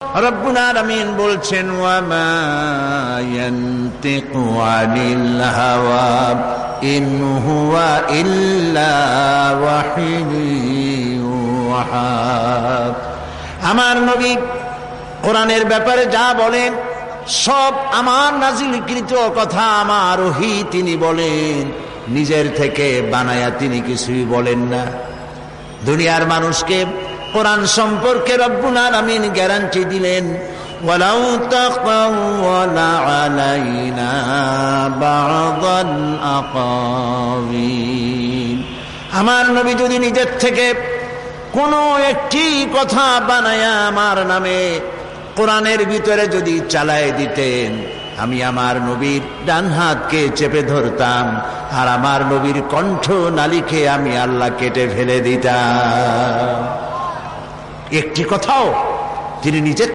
রব্বুল আলামিন বলছেন ওয়া মা ইয়ানতিকু আনিল হাওয়া ইন হুয়া ইল্লা ওয়াহিয়ুন ইউহা। আমার নবী কোরআনের ব্যাপারে যা বলেন সব আমার নাজিলকৃত কথা, আমার ওহী তিনি বলেন, নিজের থেকে বানায়া তিনি কিছুই বলেন না। দুনিয়ার মানুষকে কোরআন সম্পর্কে রব্বুল আলামিন গ্যারান্টি দিলেন, ওয়ালাউ তাকাওয়ালা আলাইনা বা'দাল আকাওয়িল। আমার নবী যদি নিজের থেকে কোনো একটি কথা বানায়া আমার নামে কোরআনের ভিতরে যদি চালায় দিতেন, আমি আমার নবীর ডান হাতকে চেপে ধরতাম, আর আমার নবীর কণ্ঠ নালীকে আমি আল্লাহ কেটে ফেলে দিতাম। একটি কথাও তিনি নিজের